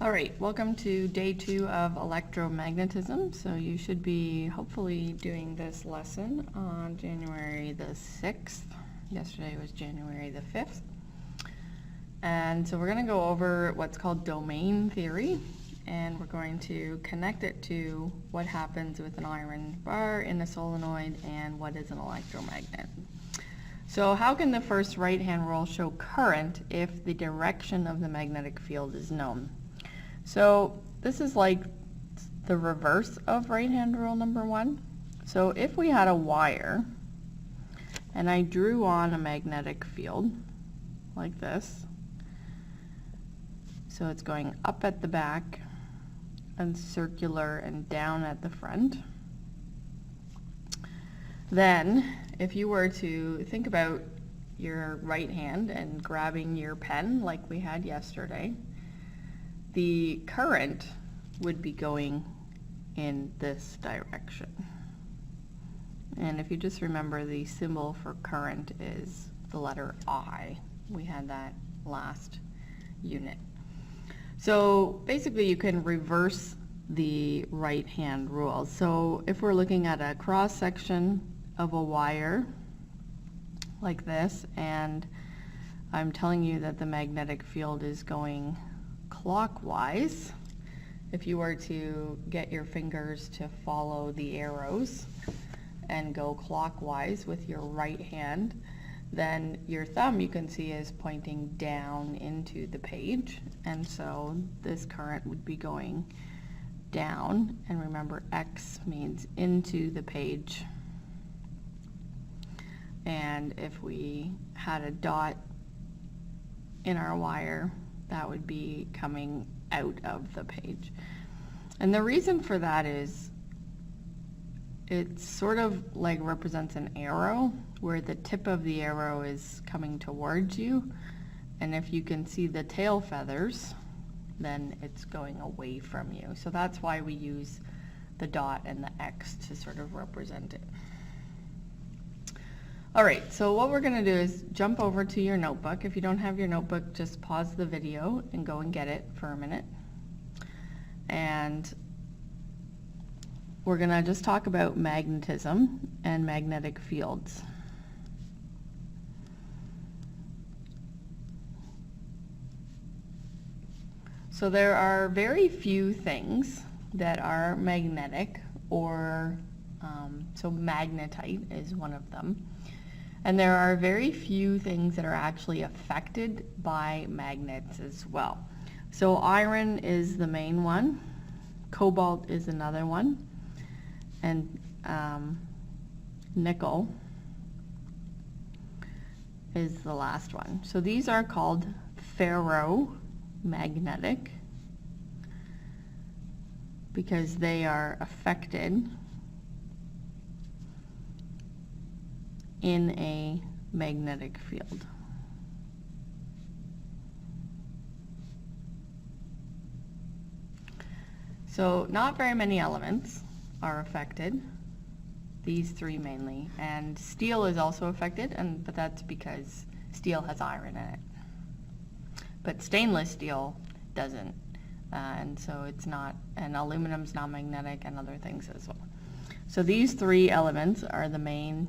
All right, welcome to day 2 of electromagnetism. So you should be hopefully doing this lesson on January the 6th. Yesterday was January the 5th. And so we're going to go over what's called domain theory, and we're going to connect it to what happens with an iron bar in a solenoid and what is an electromagnet. So how can the first right-hand rule show current if the direction of the magnetic field is known? So this is like the reverse of right-hand rule number 1. So if we had a wire and I drew on a magnetic field like this, so it's going up at the back and circular and down at the front, then if you were to think about your right hand and grabbing your pen like we had yesterday, the current would be going in this direction. And if you just remember, the symbol for current is the letter I. We had that last unit. So basically you can reverse the right-hand rule. So if we're looking at a cross-section of a wire like this, and I'm telling you that the magnetic field is going clockwise, if you were to get your fingers to follow the arrows and go clockwise with your right hand, then your thumb, you can see, is pointing down into the page, and so this current would be going down, and remember X means into the page. And if we had a dot in our wire, that would be coming out of the page. And the reason for that is it sort of like represents an arrow where the tip of the arrow is coming towards you, and if you can see the tail feathers, then it's going away from you. So that's why we use the dot and the X to sort of represent it. All right, so what we're going to do is jump over to your notebook. If you don't have your notebook, just pause the video and go and get it for a minute. And we're going to just talk about magnetism and magnetic fields. So there are very few things that are magnetic, or so magnetite is one of them. And there are very few things that are actually affected by magnets as well. So iron is the main one, cobalt is another one, and nickel is the last one. So these are called ferromagnetic because they are affected in a magnetic field. So not very many elements are affected, these three mainly, and steel is also affected, but that's because steel has iron in it. But stainless steel doesn't, and so it's not, and aluminum's not magnetic, and other things as well. So these three elements are the main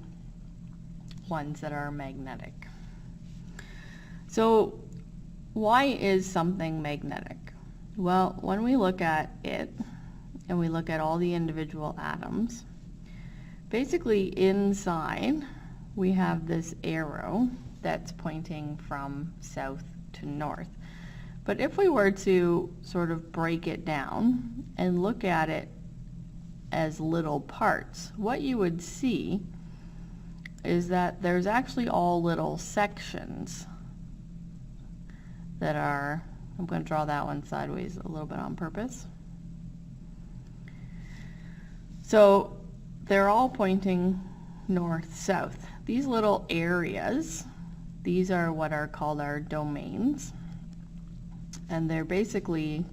ones that are magnetic. So why is something magnetic? Well, when we look at it and we look at all the individual atoms, basically inside we have this arrow that's pointing from south to north. But if we were to sort of break it down and look at it as little parts, what you would see is that there's actually all little sections that are, I'm going to draw that one sideways a little bit on purpose. So they're all pointing north-south. These little areas, these are what are called our domains, and they're basically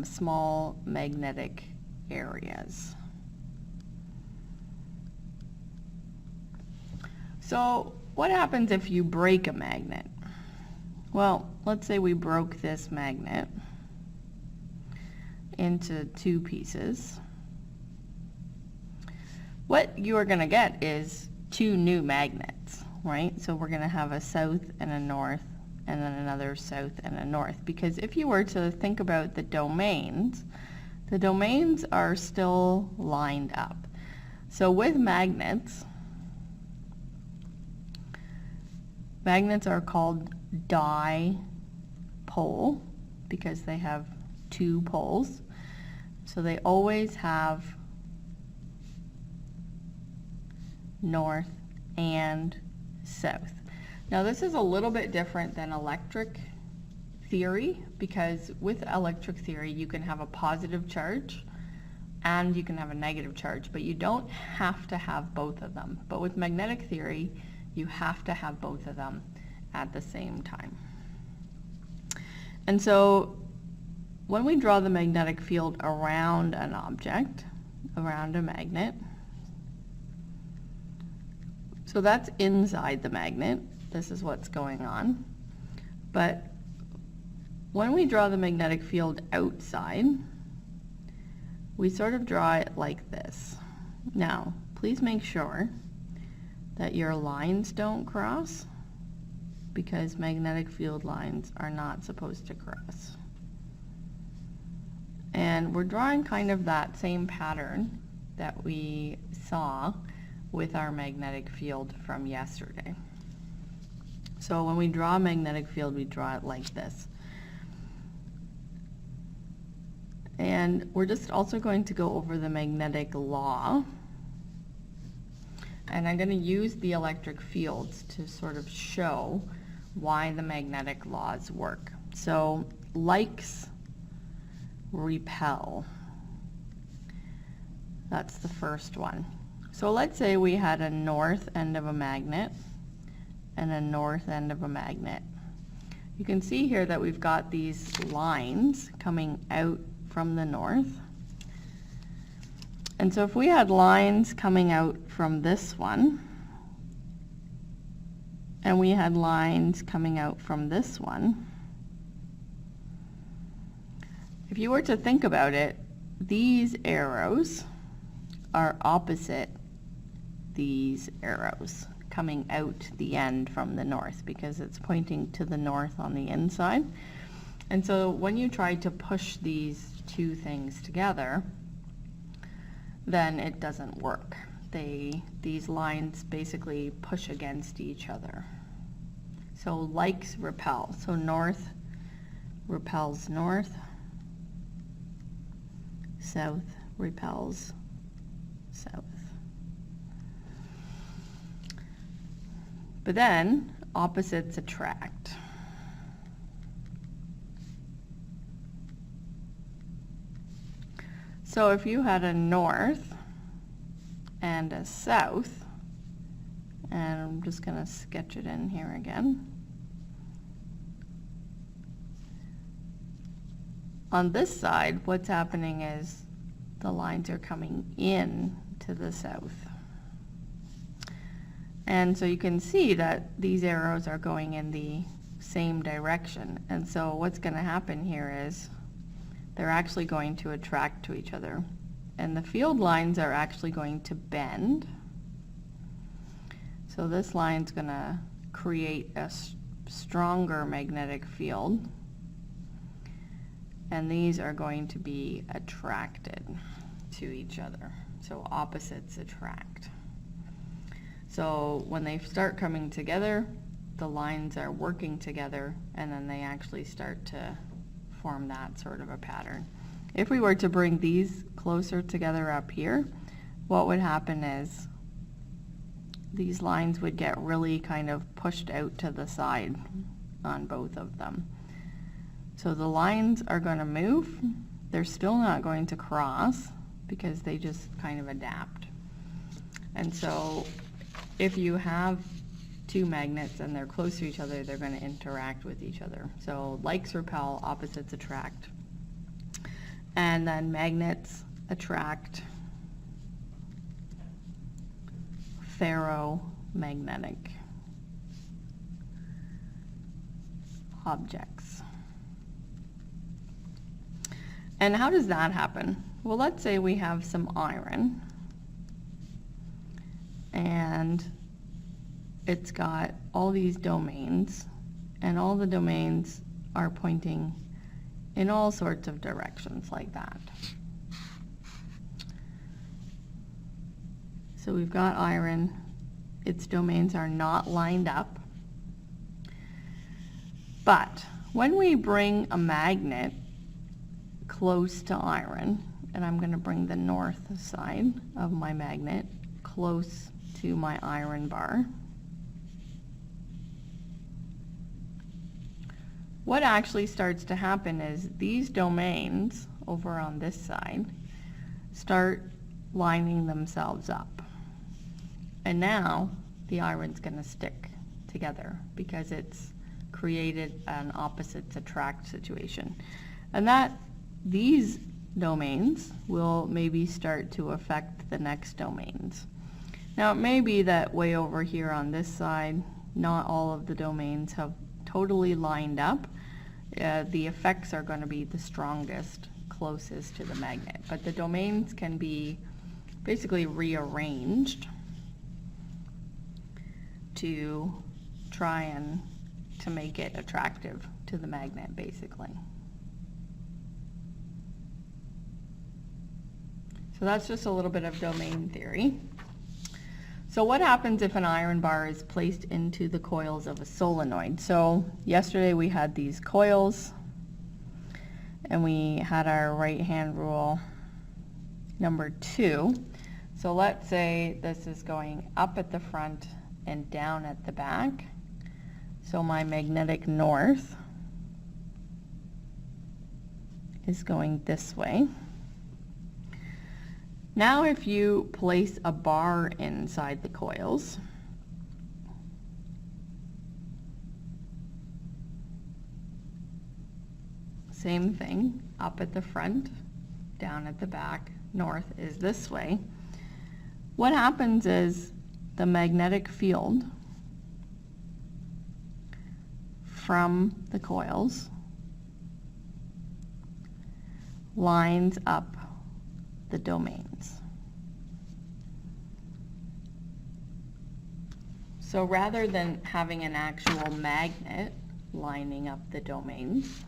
small magnetic areas. So what happens if you break a magnet? Well, let's say we broke this magnet. into two pieces, what you are going to get is two new magnets, right? So we're going to have a south and a north, and then another south and a north. Because if you were to think about the domains are still lined up. So with magnets are called dipole because they have two poles. So they always have north and south. Now this is a little bit different than electric theory, because with electric theory you can have a positive charge and you can have a negative charge, but you don't have to have both of them. But with magnetic theory, you have to have both of them at the same time. And so when we draw the magnetic field around an object, around a magnet, so that's inside the magnet. This is what's going on. But when we draw the magnetic field outside, we sort of draw it like this. Now, please make sure that your lines don't cross, because magnetic field lines are not supposed to cross. And we're drawing kind of that same pattern that we saw with our magnetic field from yesterday. So when we draw a magnetic field, we draw it like this. And we're just also going to go over the magnetic law. And I'm going to use the electric fields to sort of show why the magnetic laws work. So likes repel. That's the first one. So let's say we had a north end of a magnet and a north end of a magnet. You can see here that we've got these lines coming out from the north. And so if we had lines coming out from this one, and we had lines coming out from this one, if you were to think about it, these arrows are opposite these arrows coming out the end from the north, because it's pointing to the north on the inside. And so when you try to push these two things together, then it doesn't work. These lines basically push against each other. So likes repel. So north repels north, south repels south. But then opposites attract. So if you had a north and a south, and I'm just going to sketch it in here again. On this side, what's happening is the lines are coming in to the south. And so you can see that these arrows are going in the same direction. And so what's going to happen here is they're actually going to attract to each other. And the field lines are actually going to bend. So this line's going to create a stronger magnetic field. And these are going to be attracted to each other. So opposites attract. So when they start coming together, the lines are working together, and then they actually start to form that sort of a pattern. If we were to bring these closer together up here, what would happen is these lines would get really kind of pushed out to the side on both of them. So the lines are going to move. They're still not going to cross because they just kind of adapt. And so if you have two magnets and they're close to each other, they're going to interact with each other. So likes repel, opposites attract. And then magnets attract ferromagnetic objects. And how does that happen? Well, let's say we have some iron and it's got all these domains, and all the domains are pointing in all sorts of directions like that. So we've got iron, its domains are not lined up. But when we bring a magnet close to iron, and I'm going to bring the north side of my magnet close to my iron bar, what actually starts to happen is these domains over on this side start lining themselves up. And now the iron's going to stick together because it's created an opposites attract situation. And that these domains will maybe start to affect the next domains. Now it may be that way over here on this side, not all of the domains have totally lined up. The effects are going to be the strongest closest to the magnet, but the domains can be basically rearranged to try and to make it attractive to the magnet, basically. So that's just a little bit of domain theory. So what happens if an iron bar is placed into the coils of a solenoid? So yesterday we had these coils and we had our right hand rule number 2. So let's say this is going up at the front and down at the back. So my magnetic north is going this way. Now if you place a bar inside the coils, same thing, up at the front, down at the back, north is this way. What happens is the magnetic field from the coils lines up the domains. So rather than having an actual magnet lining up the domains,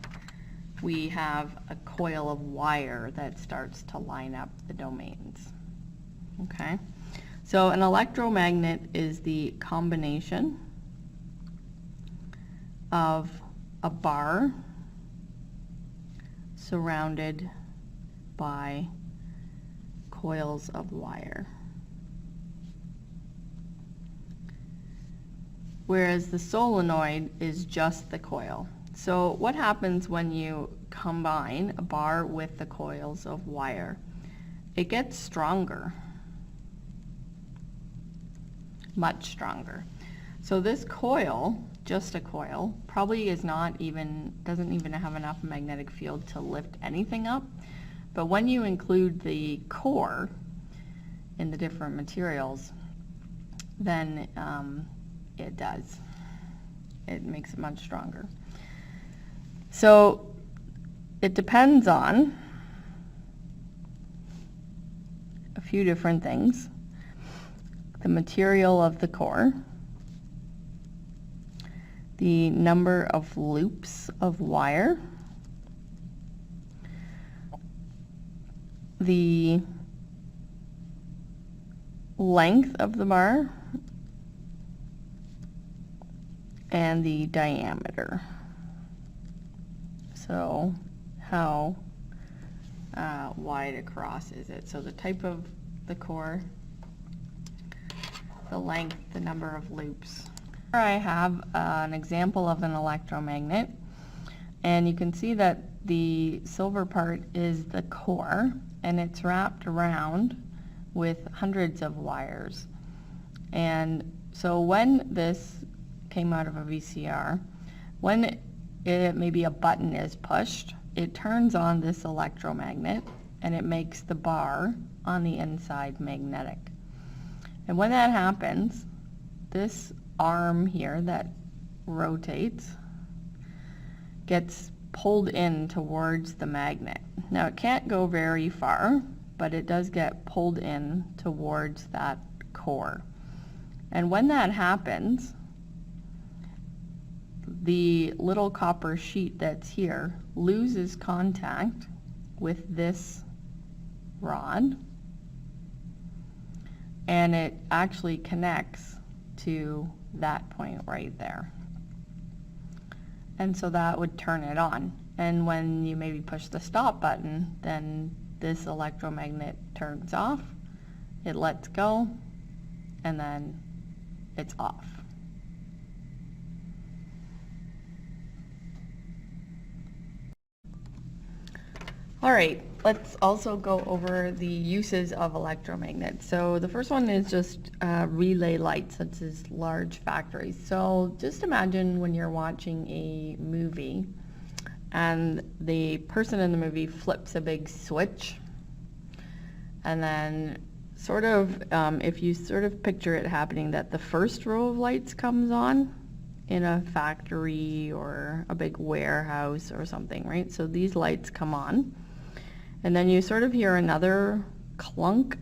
we have a coil of wire that starts to line up the domains. Okay? So an electromagnet is the combination of a bar surrounded by coils of wire. Whereas the solenoid is just the coil. So what happens when you combine a bar with the coils of wire? It gets stronger, much stronger. So this coil, just a coil, probably is not even, doesn't even have enough magnetic field to lift anything up. But when you include the core in the different materials, then it does. It makes it much stronger. So it depends on a few different things. The material of the core, the number of loops of wire, the length of the bar, and the diameter. So how wide across is it? So the type of the core, the length, the number of loops. Here I have an example of an electromagnet, and you can see that the silver part is the core, and it's wrapped around with hundreds of wires. And so when this came out of a VCR, when maybe a button is pushed, it turns on this electromagnet and it makes the bar on the inside magnetic. And when that happens, this arm here that rotates gets pulled in towards the magnet. Now it can't go very far, but it does get pulled in towards that core. And when that happens, the little copper sheet that's here loses contact with this rod, and it actually connects to that point right there. And so that would turn it on. And when you maybe push the stop button, then this electromagnet turns off, it lets go, and then it's off. All right, let's also go over the uses of electromagnets. So the first one is just relay lights, such as large factories. So just imagine when you're watching a movie and the person in the movie flips a big switch, and then sort of, if you sort of picture it happening, that the first row of lights comes on in a factory or a big warehouse or something, right? So these lights come on, and then you sort of hear another clunk,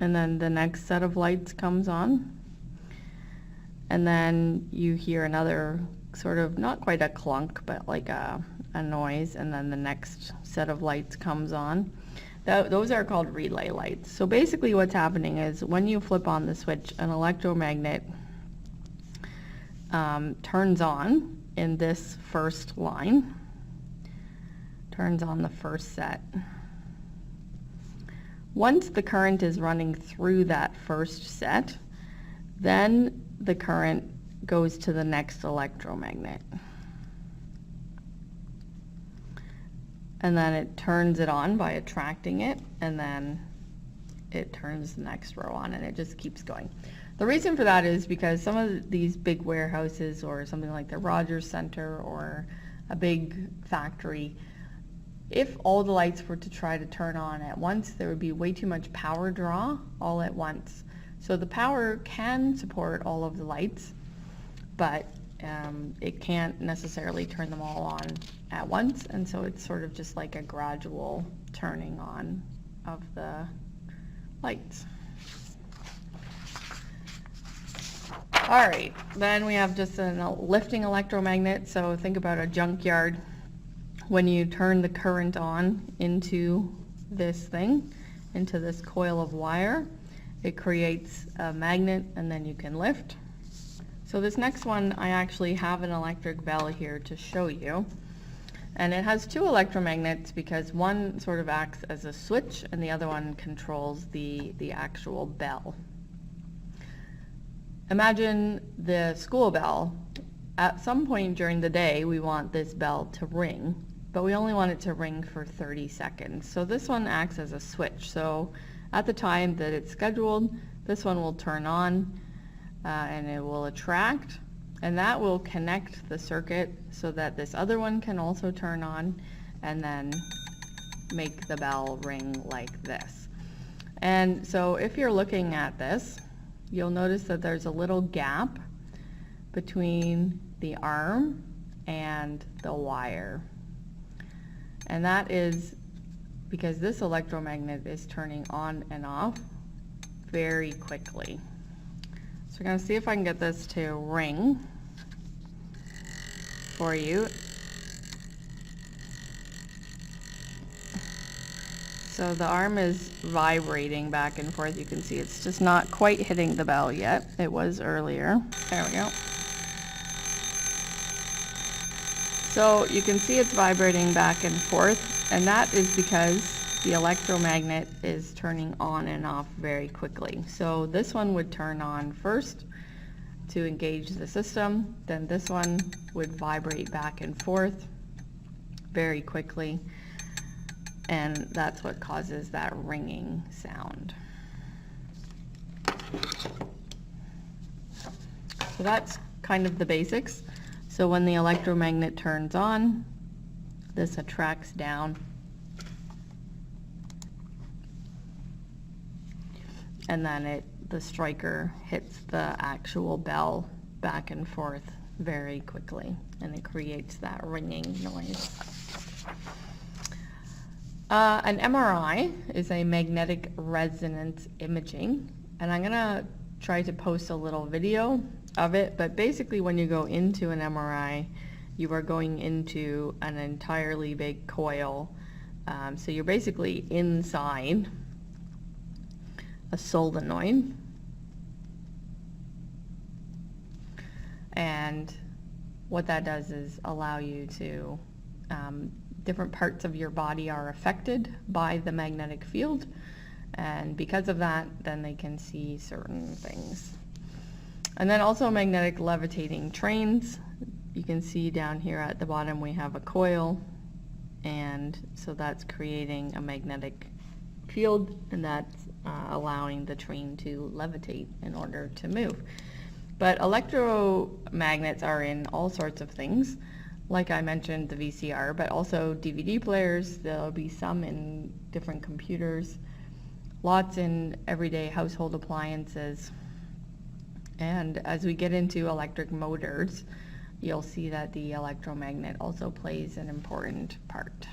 and then the next set of lights comes on, and then you hear another sort of, not quite a clunk, but like a noise, and then the next set of lights comes on. Those are called relay lights. So basically what's happening is when you flip on the switch, an electromagnet turns on in this first line, turns on the first set. Once the current is running through that first set, then the current goes to the next electromagnet. And then it turns it on by attracting it, and then it turns the next row on, and it just keeps going. The reason for that is because some of these big warehouses or something like the Rogers Center or a big factory, if all the lights were to try to turn on at once, there would be way too much power draw all at once. So the power can support all of the lights, but it can't necessarily turn them all on at once, and so it's sort of just like a gradual turning on of the lights. All right, then we have just a lifting electromagnet. So think about a junkyard. When you turn the current on into this thing, into this coil of wire, it creates a magnet, and then you can lift. So this next one, I actually have an electric bell here to show you. And it has two electromagnets because one sort of acts as a switch and the other one controls the actual bell. Imagine the school bell. At some point during the day, we want this bell to ring, but we only want it to ring for 30 seconds. So this one acts as a switch. So at the time that it's scheduled, this one will turn on, and it will attract, and that will connect the circuit so that this other one can also turn on, and then make the bell ring like this. And so if you're looking at this, you'll notice that there's a little gap between the arm and the wire. And that is because this electromagnet is turning on and off very quickly. So we're going to see if I can get this to ring for you. So the arm is vibrating back and forth. You can see it's just not quite hitting the bell yet. It was earlier. There we go. So you can see it's vibrating back and forth, and that is because the electromagnet is turning on and off very quickly. So this one would turn on first to engage the system, then this one would vibrate back and forth very quickly, and that's what causes that ringing sound. So that's kind of the basics. So when the electromagnet turns on, this attracts down, and then the striker hits the actual bell back and forth very quickly, and it creates that ringing noise. An MRI is a magnetic resonance imaging, and I'm gonna try to post a little video of it, but basically when you go into an MRI, you are going into an entirely big coil. So you're basically inside a solenoid, and what that does is allow you to, different parts of your body are affected by the magnetic field, and because of that, then they can see certain things. And then also magnetic levitating trains. You can see down here at the bottom we have a coil, and so that's creating a magnetic field, and that's allowing the train to levitate in order to move. But electromagnets are in all sorts of things. Like I mentioned, the VCR, but also DVD players. There'll be some in different computers, lots in everyday household appliances. And as we get into electric motors, you'll see that the electromagnet also plays an important part.